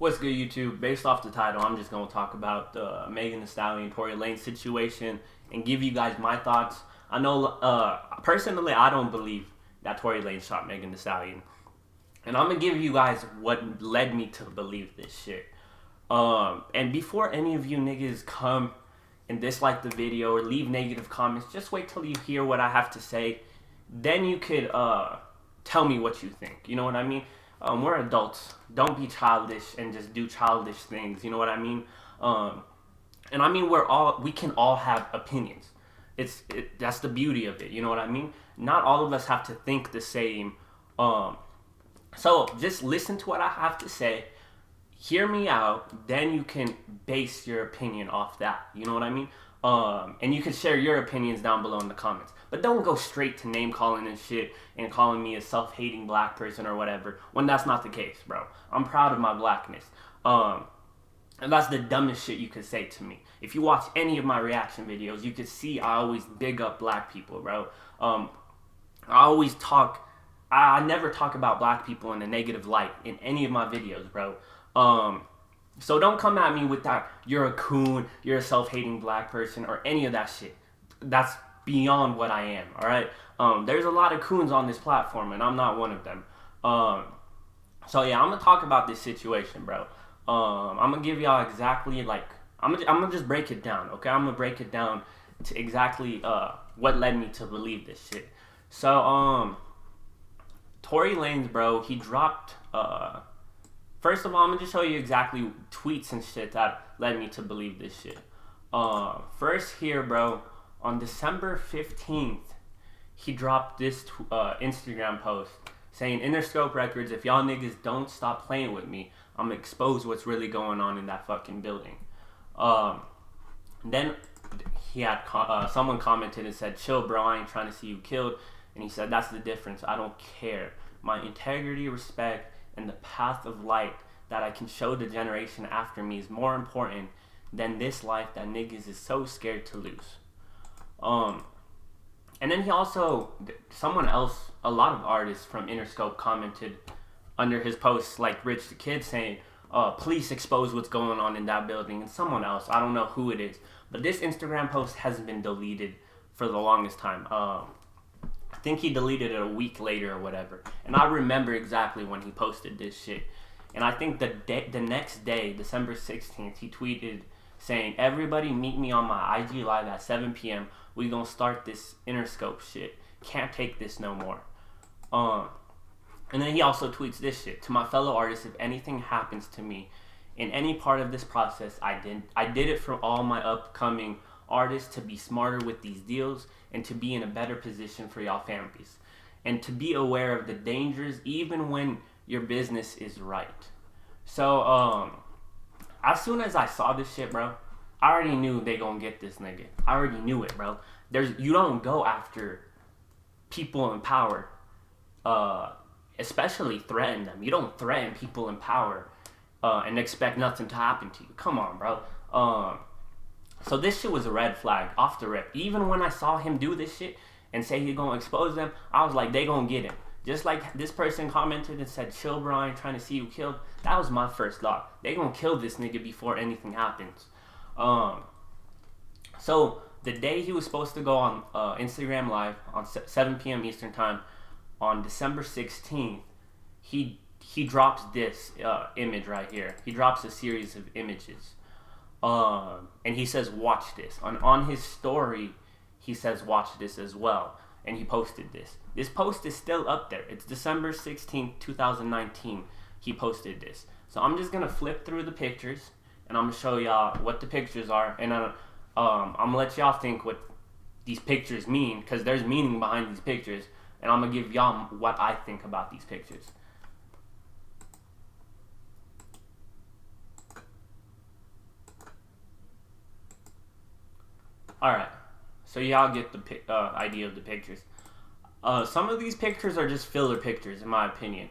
What's good, YouTube? Based off the title, I'm just going to talk about the Megan Thee Stallion, Tory Lanez situation and give you guys my thoughts. I know, personally, I don't believe that Tory Lanez shot Megan Thee Stallion. And I'm going to give you guys what led me to believe this shit. And before any of you niggas come and dislike the video or leave negative comments, just wait till you hear what I have to say. Then you could tell me what you think. You know what I mean? We're adults. Don't be childish and just do childish things. You know what I mean? And I mean, we can all have opinions. That's the beauty of it. You know what I mean? Not all of us have to think the same. So just listen to what I have to say. Hear me out. Then you can base your opinion off that. You know what I mean? And you can share your opinions down below in the comments. But don't go straight to name calling and shit and calling me a self-hating black person or whatever when that's not the case, bro. I'm proud of my blackness. And that's the dumbest shit you could say to me. If you watch any of my reaction videos, you could see I always big up black people, bro. I never talk about black people in a negative light in any of my videos, bro. So don't come at me with that, you're a coon, you're a self-hating black person, or any of that shit. That's beyond what I am, alright? There's a lot of coons on this platform, and I'm not one of them. So yeah, I'm gonna talk about this situation, bro. I'm gonna give y'all exactly, I'm gonna just break it down, okay? I'm gonna break it down to exactly, what led me to believe this shit. So, Tory Lanez, bro, he dropped, first of all, I'm going to show you exactly tweets and shit that led me to believe this shit. First here, bro, on December 15th, he dropped this Instagram post saying, Interscope Records, if y'all niggas don't stop playing with me, I'm going to expose what's really going on in that fucking building. Then he had someone commented and said, chill, bro, I ain't trying to see you killed. And he said, that's the difference. I don't care. My integrity, respect, and the path of light that I can show the generation after me is more important than this life that niggas is so scared to lose. And then he also, someone else, a lot of artists from Interscope commented under his post, like Rich the Kid, saying, police expose what's going on in that building. And someone else, I don't know who it is, but this Instagram post hasn't been deleted for the longest time. I think he deleted it a week later or whatever. And I remember exactly when he posted this shit. And I think the next day, December 16th, he tweeted saying, everybody meet me on my IG Live at 7 p.m. We gonna start this Interscope shit. Can't take this no more. And then he also tweets this shit. To my fellow artists, if anything happens to me in any part of this process, I did it for all my upcoming artists to be smarter with these deals and to be in a better position for y'all families and to be aware of the dangers even when your business is right. So as soon as I saw this shit, bro, I already knew they gonna get this nigga. I already knew it, bro. You don't go after people in power, especially threaten them. You don't threaten people in power and expect nothing to happen to you. Come on, bro. So this shit was a red flag off the rip. Even when I saw him do this shit and say he gonna expose them, I was like, they gonna get him. Just like this person commented and said, chill, bro, I ain't trying to see you killed. That was my first thought. They gonna kill this nigga before anything happens. So the day he was supposed to go on Instagram Live on 7 p.m. Eastern Time on December 16th, he drops this image right here. He drops a series of images. And he says, watch this. On his story, he says, watch this as well. And he posted this. This post is still up there. It's December 16th, 2019. He posted this. So I'm just going to flip through the pictures. And I'm going to show y'all what the pictures are. And I'm going to let y'all think what these pictures mean. Because there's meaning behind these pictures. And I'm going to give y'all what I think about these pictures. Alright, so y'all get the idea of the pictures. Some of these pictures are just filler pictures, in my opinion.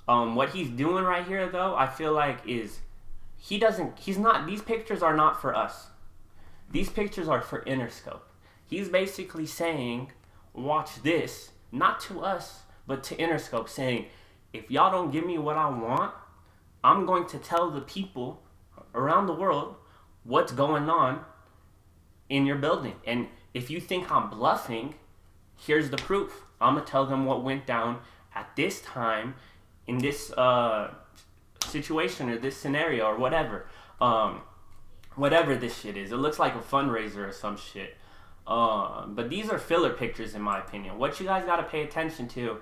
What he's doing right here, though, I feel like is, these pictures are not for us. These pictures are for Interscope. He's basically saying, watch this, not to us, but to Interscope, saying, if y'all don't give me what I want, I'm going to tell the people around the world what's going on in your building. And if you think I'm bluffing, here's the proof. I'm going to tell them what went down at this time in this situation or this scenario or whatever. Whatever this shit is. It looks like a fundraiser or some shit. But these are filler pictures in my opinion. What you guys got to pay attention to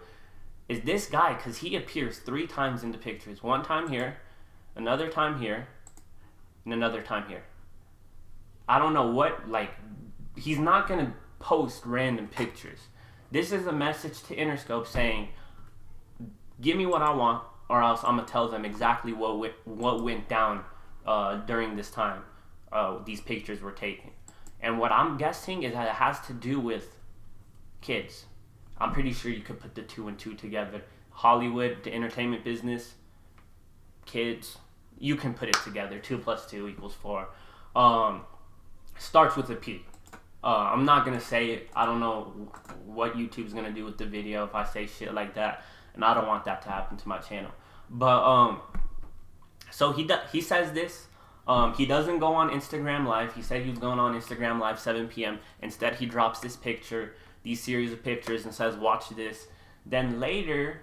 is this guy, because he appears 3 times in the pictures. One time here, another time here, and another time here. I don't know what, like, he's not going to post random pictures. This is a message to Interscope saying, give me what I want, or else I'm going to tell them exactly what went down during this time these pictures were taken. And what I'm guessing is that it has to do with kids. I'm pretty sure you could put the 2 and 2 together. Hollywood, the entertainment business, kids, you can put it together. 2 + 2 = 4. Starts with a P. I'm not going to say it. I don't know what YouTube's going to do with the video if I say shit like that. And I don't want that to happen to my channel. But, so he says this. He doesn't go on Instagram Live. He said he was going on Instagram Live 7 p.m. Instead, he drops this picture, these series of pictures, and says, watch this. Then later,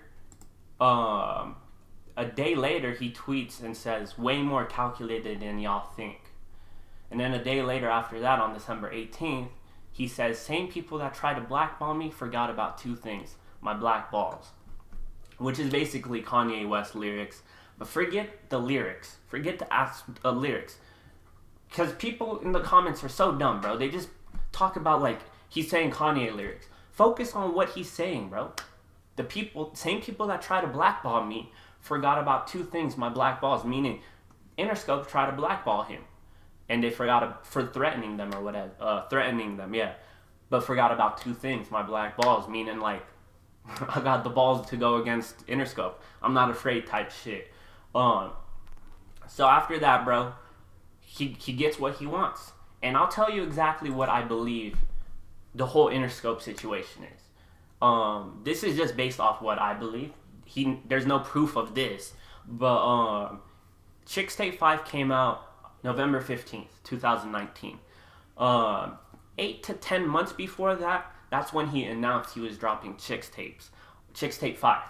a day later, he tweets and says, way more calculated than y'all think. And then a day later after that, on December 18th, he says, same people that tried to blackball me forgot about 2 things. My black balls. Which is basically Kanye West lyrics. But forget the lyrics. Forget the lyrics. Because people in the comments are so dumb, bro. They just talk about, like, he's saying Kanye lyrics. Focus on what he's saying, bro. The same people that try to blackball me forgot about 2 things, my black balls. Meaning, Interscope tried to blackball him. And they forgot for threatening them or whatever. Threatening them, yeah. But forgot about 2 things, my black balls. Meaning, like, I got the balls to go against Interscope. I'm not afraid type shit. So after that, bro, he gets what he wants. And I'll tell you exactly what I believe the whole Interscope situation is. This is just based off what I believe. There's no proof of this. But Chixtape 5 came out November 15th, 2019. 8 to 10 months before that, that's when he announced he was dropping Chixtape 5.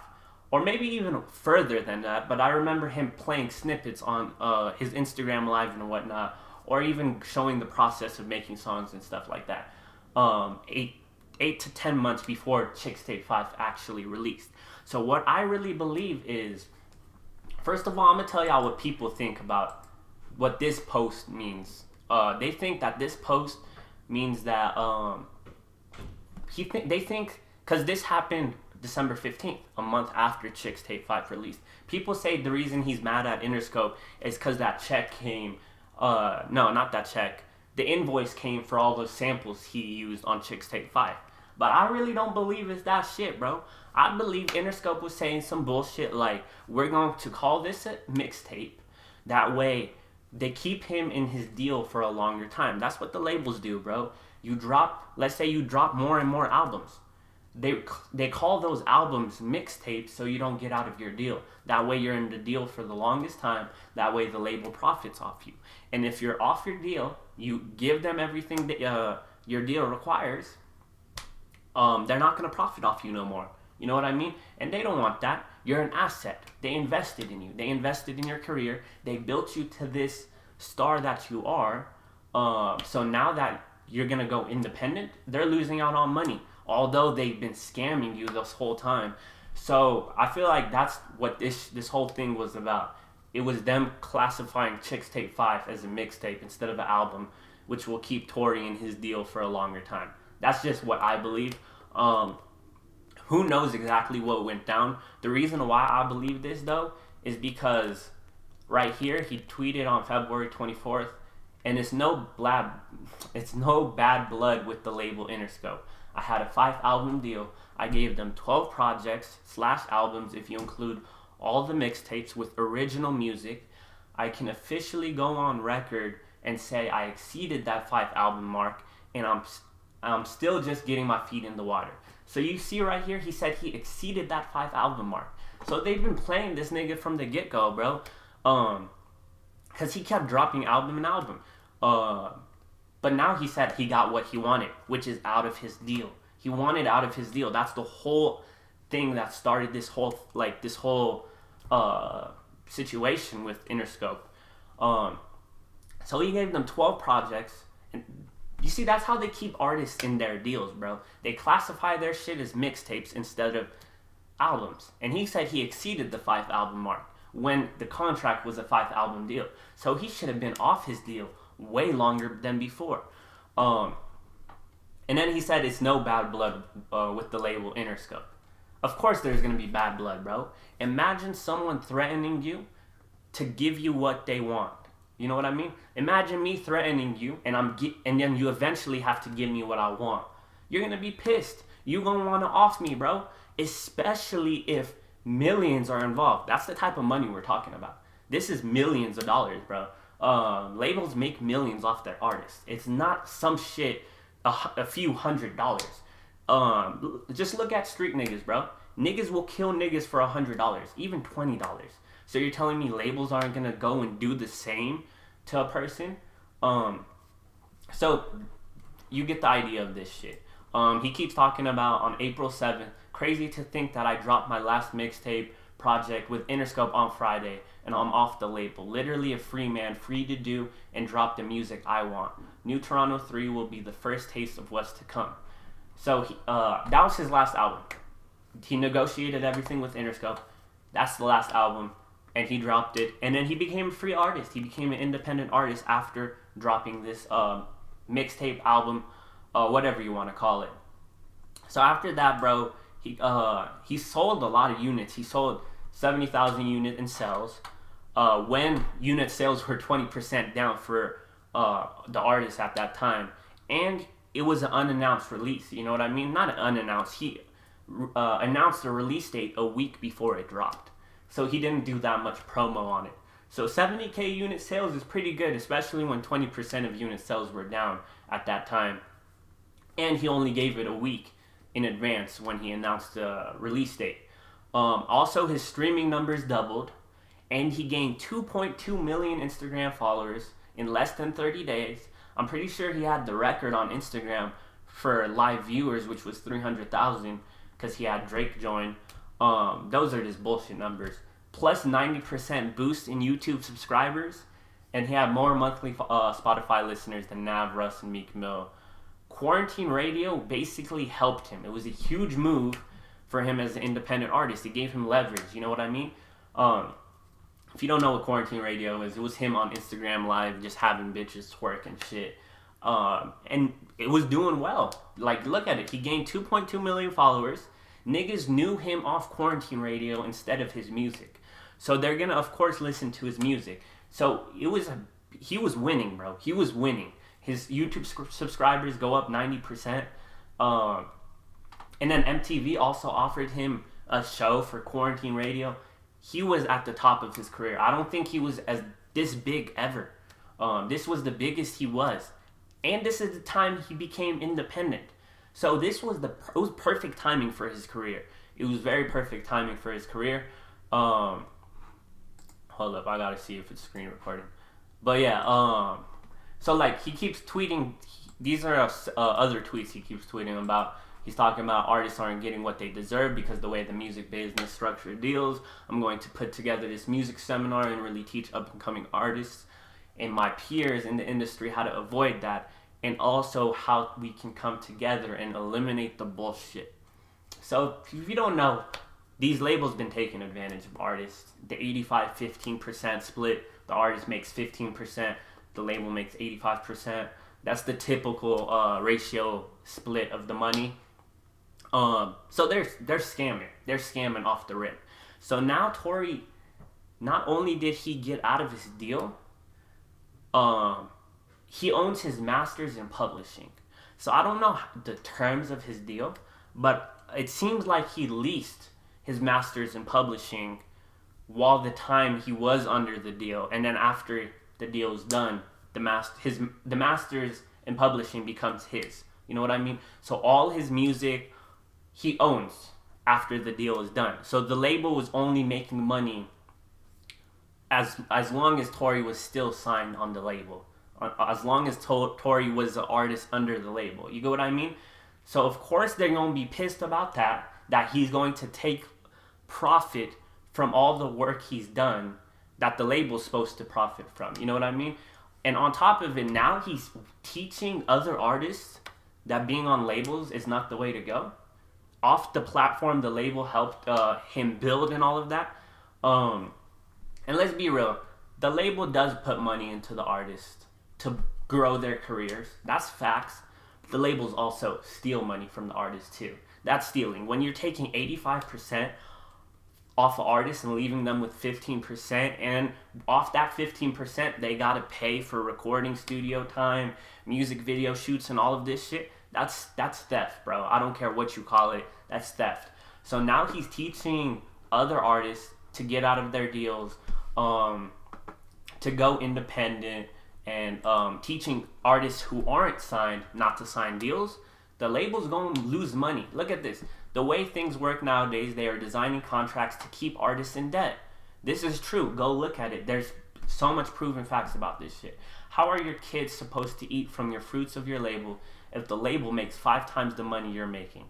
Or maybe even further than that, but I remember him playing snippets on his Instagram Live and whatnot, or even showing the process of making songs and stuff like that. 8 to 10 months before Chixtape 5 actually released. So what I really believe is, first of all, I'm going to tell y'all what people think about what this post means. They think that this post means that they think, because this happened December 15th, a month after Chixtape 5 released. People say the reason he's mad at Interscope is because that check came, no, not that check. The invoice came for all those samples he used on Chixtape 5. But I really don't believe it's that shit, bro. I believe Interscope was saying some bullshit like, we're going to call this a mixtape. That way, they keep him in his deal for a longer time. That's what the labels do, bro. Let's say you drop more and more albums. They call those albums mixtapes so you don't get out of your deal. That way you're in the deal for the longest time. That way the label profits off you. And if you're off your deal, you give them everything that your deal requires, they're not going to profit off you no more. You know what I mean? And they don't want that. You're an asset. They invested in you. They invested in your career. They built you to this star that you are. So now that you're going to go independent, they're losing out on money. Although they've been scamming you this whole time. So I feel like that's what this whole thing was about. It was them classifying Chixtape 5 as a mixtape instead of an album, which will keep Tory in his deal for a longer time. That's just what I believe. Who knows exactly what went down? The reason why I believe this, though, is because right here, he tweeted on February 24th, and it's no bad blood with the label Interscope. I had a 5-album deal. I gave them 12 projects / albums if you include all the mixtapes with original music. I can officially go on record and say I exceeded that 5-album mark, and I'm still just getting my feet in the water. So you see right here, he said he exceeded that 5-album mark. So they've been playing this nigga from the get-go, bro. Because he kept dropping album and album. But now he said he got what he wanted, which is out of his deal. He wanted out of his deal. That's the whole thing that started this whole situation with Interscope. So he gave them 12 projects, and you see, that's how they keep artists in their deals, bro. They classify their shit as mixtapes instead of albums. And he said he exceeded the 5 album mark when the contract was a 5 album deal. So he should have been off his deal way longer than before. And then he said it's no bad blood with the label Interscope. Of course there's going to be bad blood, bro. Imagine someone threatening you to give you what they want. You know what I mean? Imagine me threatening you, and then you eventually have to give me what I want. You're gonna be pissed. You gonna wanna off me, bro. Especially if millions are involved. That's the type of money we're talking about. This is millions of dollars, bro. Labels make millions off their artists. It's not some shit, a few $100s. Just look at street niggas, bro. Niggas will kill niggas for $100, even $20. So you're telling me labels aren't gonna go and do the same to a person? So you get the idea of this shit. He keeps talking about on April 7th, crazy to think that I dropped my last mixtape project with Interscope on Friday and I'm off the label. Literally a free man, free to do and drop the music I want. New Toronto 3 will be the first taste of what's to come. So that was his last album. He negotiated everything with Interscope. That's the last album. And he dropped it, and then he became a free artist. He became an independent artist after dropping this mixtape album, whatever you want to call it. So after that, bro, he sold a lot of units. He sold 70,000 units in sales. When unit sales were 20% down for the artist at that time, and it was an unannounced release. You know what I mean? Not an unannounced. He announced the release date a week before it dropped. So he didn't do that much promo on it. So 70K unit sales is pretty good, especially when 20% of unit sales were down at that time. And he only gave it a week in advance when he announced the release date. Also, his streaming numbers doubled, and he gained 2.2 million Instagram followers in less than 30 days. I'm pretty sure he had the record on Instagram for live viewers, which was 300,000, because he had Drake join. Those are just bullshit numbers. Plus 90% boost in YouTube subscribers, and he had more monthly Spotify listeners than Nav, Russ, and Meek Mill. Quarantine Radio basically helped him. It was a huge move for him as an independent artist. It gave him leverage. You know what I mean? If you don't know what Quarantine Radio is, it was him on Instagram Live just having bitches twerk and shit. And it was doing well. Like, look at it. He gained 2.2 million followers. Niggas knew him off Quarantine Radio instead of his music. So they're gonna, of course, listen to his music. So he was winning, bro. He was winning. His YouTube subscribers go up 90%. And then MTV also offered him a show for Quarantine Radio. He was at the top of his career. I don't think he was this big ever. This was the biggest he was. And this is the time he became independent. So it was perfect timing for his career. It was very perfect timing for his career. Hold up, I gotta see if it's screen recording. But yeah, so like he keeps tweeting. These are other tweets he keeps tweeting about. He's talking about artists aren't getting what they deserve because the way the music business structure deals. I'm going to put together this music seminar and really teach up-and-coming artists and my peers in the industry how to avoid that, and also how we can come together and eliminate the bullshit. So if you don't know, these labels been taking advantage of artists. The 85-15% split. The artist makes 15%. The label makes 85%. That's the typical ratio split of the money. So they're scamming. They're scamming off the rip. So now Tory, not only did he get out of his deal, he owns his masters in publishing. So I don't know the terms of his deal, but it seems like he leased his masters in publishing while the time he was under the deal, and then after the deal is done, the masters in publishing becomes his. You know what I mean? So all his music he owns after the deal is done. So the label was only making money as long as Tory was still signed on the label, as long as Tory was an artist under the label. You get what I mean? So of course they're gonna be pissed about that. That he's going to take profit from all the work he's done that the label's supposed to profit from. You know what I mean? And on top of it, now he's teaching other artists that being on labels is not the way to go. Off the platform the label helped him build and all of that. And let's be real, the label does put money into the artist to grow their careers. That's facts. The labels also steal money from the artist too. That's stealing. When you're taking 85% off of artists and leaving them with 15%, and off that 15% they gotta pay for recording studio time, music video shoots, and all of this shit. That's theft, bro. I don't care what you call it. That's theft. So now he's teaching other artists to get out of their deals, to go independent, and teaching artists who aren't signed not to sign deals. The label's going to lose money. Look at this. The way things work nowadays, they are designing contracts to keep artists in debt. This is true. Go look at it. There's so much proven facts about this shit. How are your kids supposed to eat from your fruits of your label if the label makes 5 times the money you're making?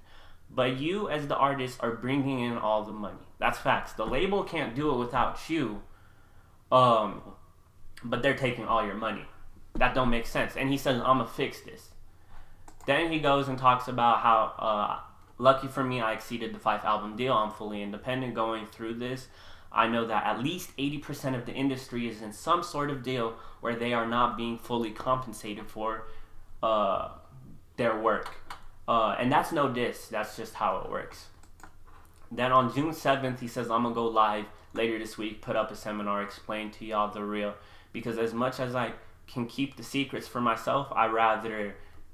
But you, as the artist, are bringing in all the money. That's facts. The label can't do it without you, but they're taking all your money. That don't make sense. And he says, I'm going to fix this. Then he goes and talks about how, lucky for me, I exceeded the 5-album deal. I'm fully independent going through this. I know that at least 80% of the industry is in some sort of deal where they are not being fully compensated for their work. And that's no diss. That's just how it works. Then on June 7th, he says, I'm going to go live later this week, put up a seminar, explain to y'all the real. Because as much as I can keep the secrets for myself, I rather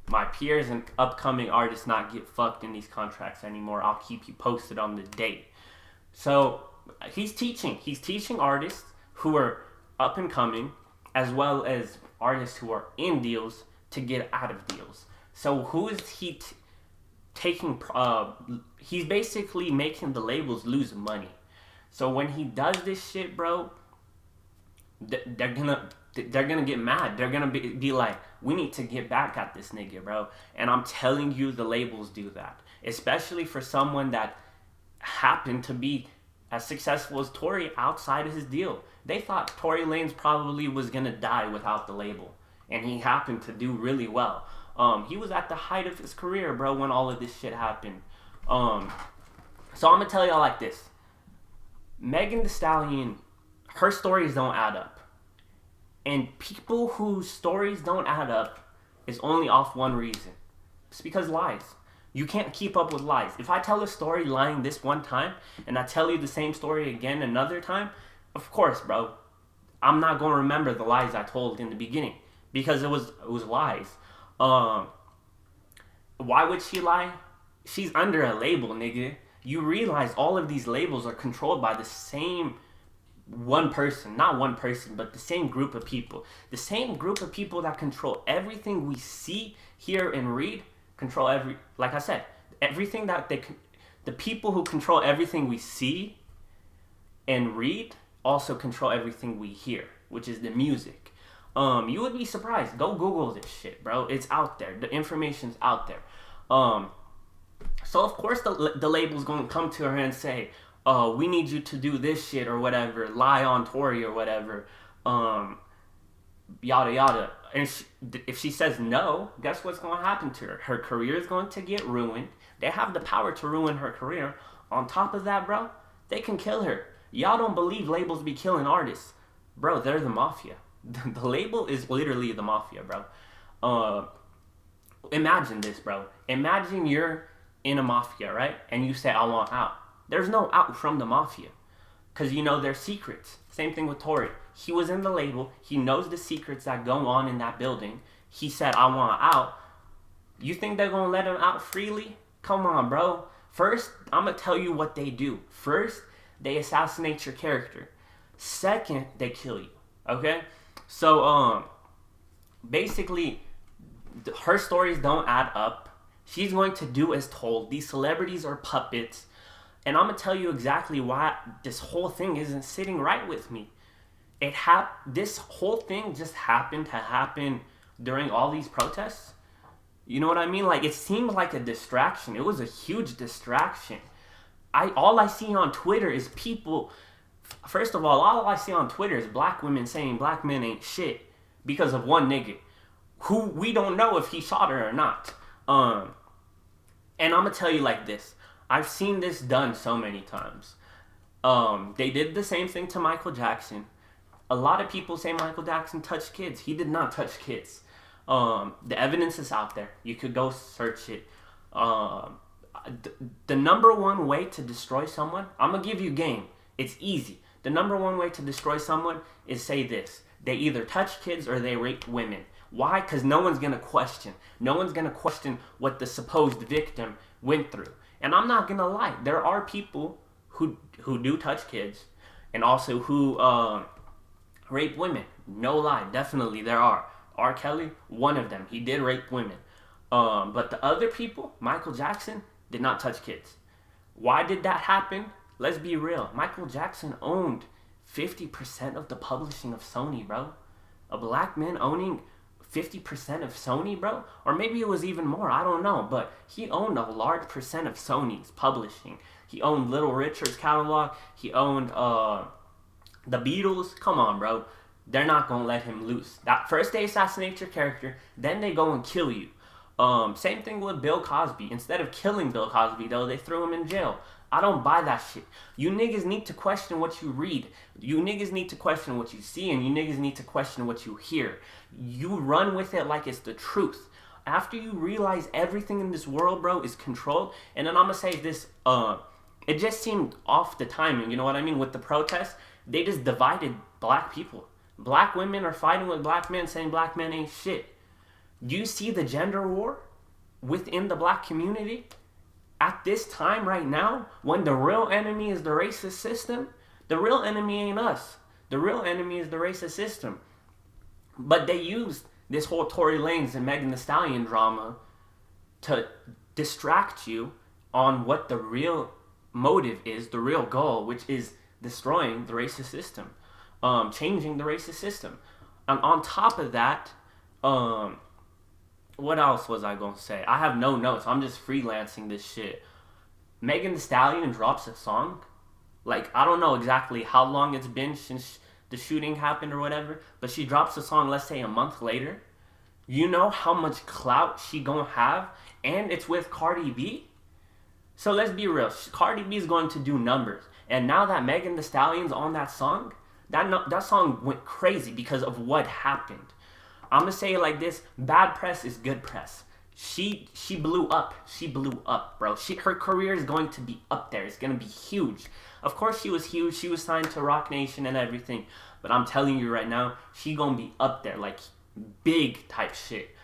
my peers and upcoming artists not get fucked in these contracts anymore. I'll keep you posted on the date. So he's teaching artists who are up and coming, as well as artists who are in deals, to get out of deals. So who is he taking? He's basically making the labels lose money. So when he does this shit, bro, they're gonna get mad. They're gonna be like, we need to get back at this nigga, bro. And I'm telling you, the labels do that, especially for someone that happened to be as successful as Tory outside of his deal. They thought Tory Lanez probably was gonna die without the label, and he happened to do really well. He was at the height of his career, bro, when all of this shit happened. So I'm gonna tell y'all like this: Megan Thee Stallion, her stories don't add up. And people whose stories don't add up is only off one reason. It's because lies. You can't keep up with lies. If I tell a story lying this one time, and I tell you the same story again another time, of course, bro, I'm not going to remember the lies I told in the beginning. Because it was lies. Why would she lie? She's under a label, nigga. You realize all of these labels are controlled by the same one person. Not one person, but the same group of people. The same group of people that control everything we see, hear, and read, control like I said, everything that the people who control everything we see and read also control everything we hear, which is the music. You would be surprised. Go Google this shit, bro. It's out there. The information's out there. So of course the label's gonna come to her and say, we need you to do this shit or whatever, lie on Tory or whatever, yada yada. And if she says no, guess what's going to happen to her? Her career is going to get ruined. They have the power to ruin her career. On top of that, bro, they can kill her. Y'all don't believe labels be killing artists. Bro, they're the mafia. The label is literally the mafia, bro. Imagine this, bro. Imagine you're in a mafia, right? And you say, I want out. There's no out from the mafia, because you know their secrets. Same thing with Tory. He was in the label. He knows the secrets that go on in that building. He said, I want out. You think they're going to let him out freely? Come on, bro. First, I'm going to tell you what they do. First, they assassinate your character. Second, they kill you. Okay? So, basically, her stories don't add up. She's going to do as told. These celebrities are puppets. And I'm going to tell you exactly why this whole thing isn't sitting right with me. This whole thing just happened to happen during all these protests. You know what I mean? Like, it seemed like a distraction. It was a huge distraction. All I see on Twitter is people. First of all I see on Twitter is black women saying black men ain't shit because of one nigga who we don't know if he shot her or not. And I'm gonna tell you like this. I've seen this done so many times. They did the same thing to Michael Jackson. A lot of people say Michael Jackson touched kids. He did not touch kids. The evidence is out there. You could go search it. The number one way to destroy someone, I'm gonna give you game. It's easy. The number one way to destroy someone is say this: they either touch kids or they rape women. Why? Because no one's gonna question. No one's gonna question what the supposed victim went through. And I'm not gonna lie, there are people who do touch kids, and also who rape women. No lie, definitely there are. R. Kelly, one of them. He did rape women. But the other people, Michael Jackson, did not touch kids. Why did that happen? Let's be real. Michael Jackson owned 50% of the publishing of Sony, bro. A black man owning 50% of Sony, bro? Or maybe it was even more, I don't know. But he owned a large percent of Sony's publishing. He owned Little Richard's catalog. He owned the Beatles. Come on, bro. They're not going to let him loose. That first they assassinate your character, then they go and kill you. Same thing with Bill Cosby. Instead of killing Bill Cosby, though, they threw him in jail. I don't buy that shit. You niggas need to question what you read. You niggas need to question what you see, and you niggas need to question what you hear. You run with it like it's the truth. After you realize everything in this world, bro, is controlled, and then I'm gonna say this, it just seemed off the timing, you know what I mean? With the protests, they just divided black people. Black women are fighting with black men, saying black men ain't shit. Do you see the gender war within the black community? At this time right now, when the real enemy is the racist system, the real enemy ain't us. The real enemy is the racist system. But they used this whole Tory Lanez and Megan Thee Stallion drama to distract you on what the real motive is, the real goal, which is destroying the racist system, changing the racist system. And on top of that, what else was I going to say? I have no notes. I'm just freelancing this shit. Megan Thee Stallion drops a song. Like, I don't know exactly how long it's been since the shooting happened or whatever, but she drops a song, let's say a month later. You know how much clout she gonna have? And it's with Cardi B? So let's be real. Cardi B is going to do numbers. And now that Megan Thee Stallion's on that song, that song went crazy because of what happened. I'm gonna say it like this: bad press is good press. She blew up. She blew up, bro. Her career is going to be up there. It's gonna be huge. Of course, she was huge. She was signed to Roc Nation and everything. But I'm telling you right now, she gonna be up there, like big type shit.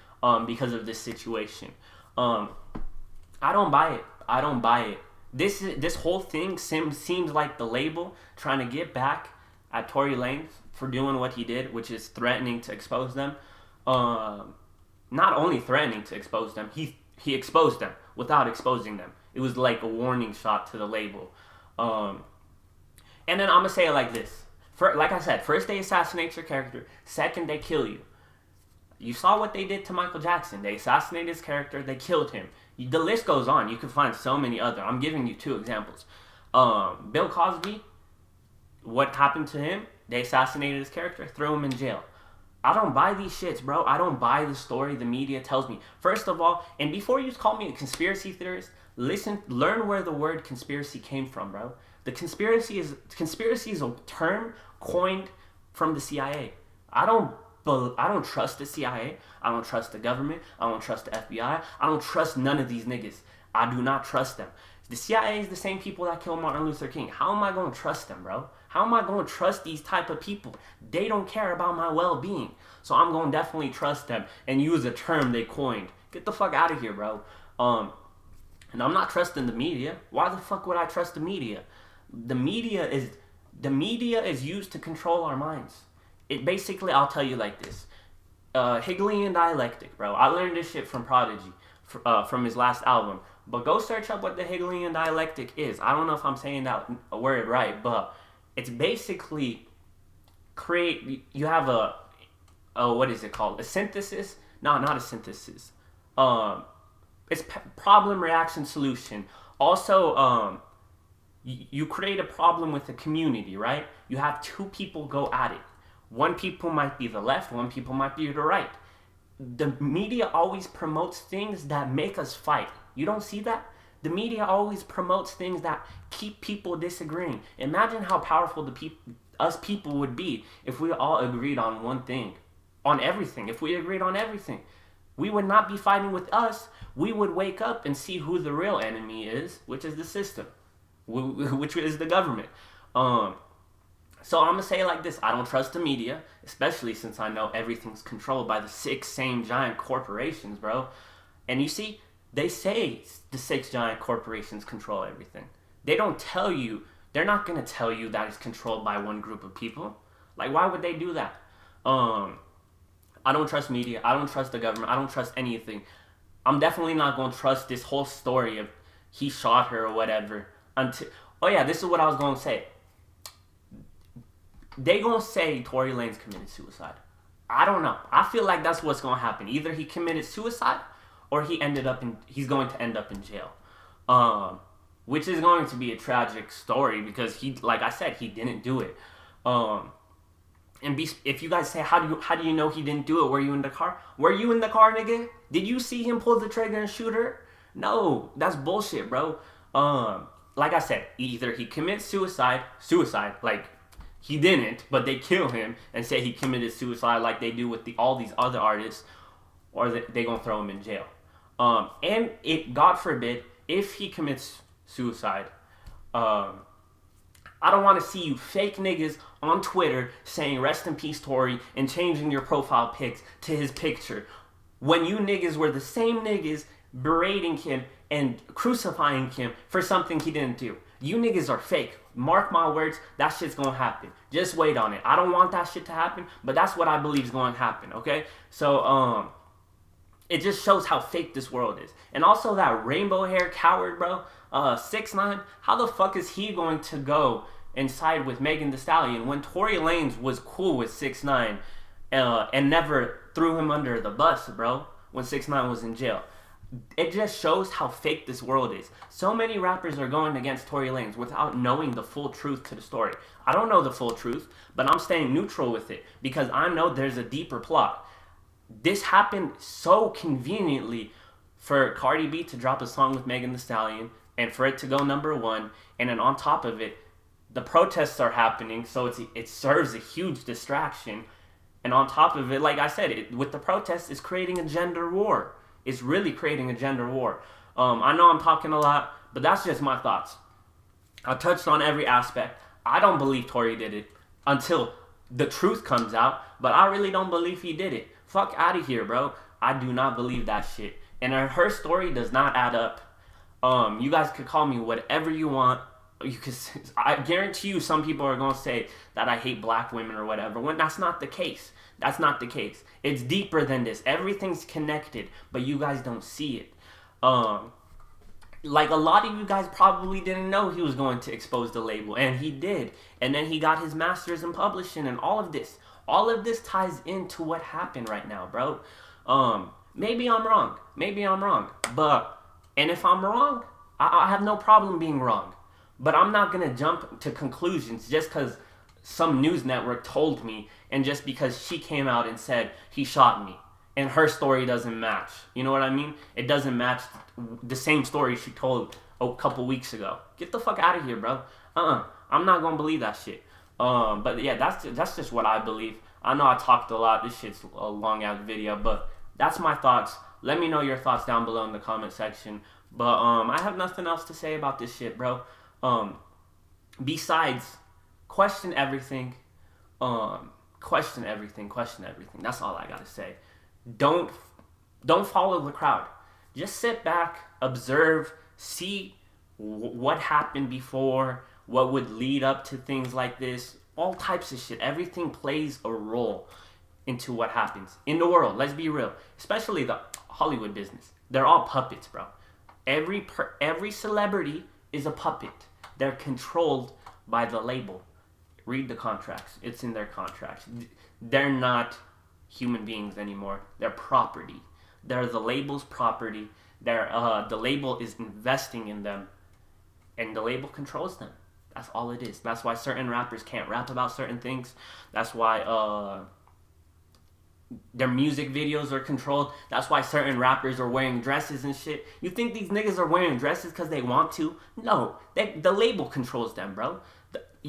Because of this situation. I don't buy it. I don't buy it. This whole thing seems like the label trying to get back at Tory Lanez for doing what he did, which is threatening to expose them. Not only threatening to expose them, he exposed them without exposing them. It was like a warning shot to the label. And then I'm gonna say it like this: like I said, first they assassinate your character, second they kill you. You saw what they did to Michael Jackson. They assassinated his character, they killed him. The list goes on. You can find so many other. I'm giving you 2 examples. Bill Cosby, what happened to him? They assassinated his character, threw him in jail. I don't buy these shits, bro. I don't buy the story the media tells me. First of all, and before you call me a conspiracy theorist, learn where the word conspiracy came from, bro. The conspiracy is a term coined from the CIA. I don't trust the CIA. I don't trust the government. I don't trust the FBI. I don't trust none of these niggas. I do not trust them. The CIA is the same people that killed Martin Luther King. How am I going to trust them, bro? How am I going to trust these type of people? They don't care about my well-being. So I'm going to definitely trust them and use a term they coined. Get the fuck out of here, bro. And I'm not trusting the media. Why the fuck would I trust the media? The media is used to control our minds. It basically, I'll tell you like this. Hegelian dialectic, bro. I learned this shit from Prodigy, from his last album. But go search up what the Hegelian dialectic is. I don't know if I'm saying that word right, but it's basically you have a what is it called? A synthesis? No, not a synthesis. Um, it's problem, reaction, solution. Also, you create a problem with the community, right? You have two people go at it. One people might be the left, one people might be the right. The media always promotes things that make us fight. You don't see that? The media always promotes things that keep people disagreeing. Imagine how powerful us people would be if we all agreed on one thing, on everything. If we agreed on everything, we would not be fighting with us. We would wake up and see who the real enemy is, which is the system, which is the government. So I'm gonna say it like this: I don't trust the media, especially since I know everything's controlled by the six same giant corporations, bro. And you see, they say the six giant corporations control everything. They don't tell you. They're not gonna tell you that it's controlled by one group of people. Like, why would they do that? I don't trust media. I don't trust the government. I don't trust anything. I'm definitely not gonna trust this whole story of he shot her or whatever. Until, oh yeah, this is what I was gonna say. They gonna say Tory Lanez committed suicide. I don't know. I feel like that's what's gonna happen. Either he committed suicide, or he's going to end up in jail. Which is going to be a tragic story because he, like I said, he didn't do it. If you guys say, how do you know he didn't do it? Were you in the car? Were you in the car, nigga? Did you see him pull the trigger and shoot her? No, that's bullshit, bro. Like I said, either he commits suicide, like he didn't, but they kill him and say he committed suicide, like they do with all these other artists, or they gonna throw him in jail. And God forbid, if he commits suicide, I don't want to see you fake niggas on Twitter saying rest in peace Tory and changing your profile pics to his picture when you niggas were the same niggas berating him and crucifying him for something he didn't do. You niggas are fake. Mark my words, that shit's gonna happen. Just wait on it. I don't want that shit to happen, but that's what I believe is going to happen, okay? So, it just shows how fake this world is. And also that rainbow hair coward, bro, 6ix9ine, how the fuck is he going to go and side with Megan Thee Stallion when Tory Lanez was cool with 6ix9ine and never threw him under the bus, bro, when 6ix9ine was in jail? It just shows how fake this world is. So many rappers are going against Tory Lanez without knowing the full truth to the story. I don't know the full truth, but I'm staying neutral with it because I know there's a deeper plot. This happened so conveniently for Cardi B to drop a song with Megan Thee Stallion and for it to go #1, and then on top of it, the protests are happening, so it serves a huge distraction. And on top of it, like I said, with the protests, it's creating a gender war. It's really creating a gender war. I know I'm talking a lot, but that's just my thoughts. I touched on every aspect. I don't believe Tory did it until the truth comes out, but I really don't believe he did it. Fuck out of here, bro. I do not believe that shit. And her story does not add up. You guys could call me whatever you want. I guarantee you some people are going to say that I hate black women or whatever, when that's not the case. That's not the case. It's deeper than this. Everything's connected, but you guys don't see it. Like a lot of you guys probably didn't know he was going to expose the label, and he did. And then he got his master's in publishing and all of this. All of this ties into what happened right now, bro. Maybe I'm wrong. And if I'm wrong, I have no problem being wrong. But I'm not going to jump to conclusions just because some news network told me and just because she came out and said he shot me and her story doesn't match. You know what I mean? It doesn't match the same story she told a couple weeks ago. Get the fuck out of here, bro. I'm not going to believe that shit. But yeah, that's just what I believe. I know I talked a lot. This shit's a long ass video, but that's my thoughts. Let me know your thoughts down below in the comment section. But I have nothing else to say about this shit, bro. Besides, question everything. Question everything. That's all I gotta say. Don't follow the crowd. Just sit back, observe, see what happened before, what would lead up to things like this. All types of shit. Everything plays a role into what happens in the world. Let's be real. Especially the Hollywood business. They're all puppets, bro. Every celebrity is a puppet. They're controlled by the label. Read the contracts. It's in their contracts. They're not human beings anymore. They're property. They're the label's property. The label is investing in them, and the label controls them. That's all it is. That's why certain rappers can't rap about certain things. That's why their music videos are controlled. That's why certain rappers are wearing dresses and shit. You think these niggas are wearing dresses because they want to? No. The label controls them, bro.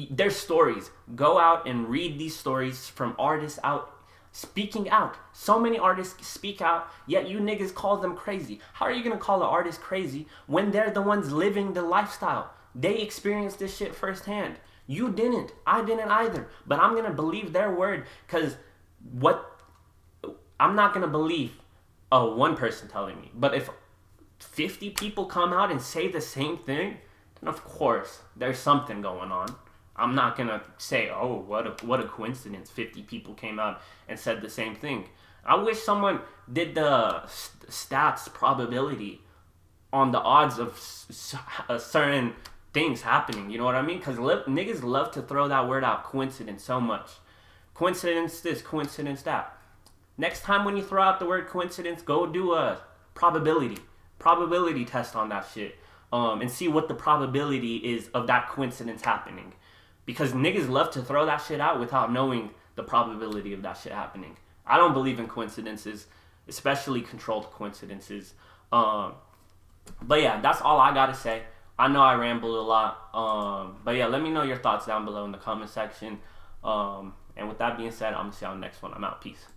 Their stories. Go out and read these stories from artists out speaking out. So many artists speak out, yet you niggas call them crazy. How are you going to call an artist crazy when they're the ones living the lifestyle? They experienced this shit firsthand. You didn't. I didn't either. But I'm going to believe their word because I'm not going to believe one person telling me. But if 50 people come out and say the same thing, then of course there's something going on. I'm not going to say, oh, what a coincidence. 50 people came out and said the same thing. I wish someone did the stats probability on the odds of certain things happening. You know what I mean? Because niggas love to throw that word out, coincidence, so much. Coincidence this, coincidence that. Next time when you throw out the word coincidence, go do a probability test on that shit, and see what the probability is of that coincidence happening. Because niggas love to throw that shit out without knowing the probability of that shit happening. I don't believe in coincidences, especially controlled coincidences. But yeah, that's all I gotta say. I know I rambled a lot. But yeah, let me know your thoughts down below in the comment section. And with that being said, I'm gonna see you on the next one. I'm out. Peace.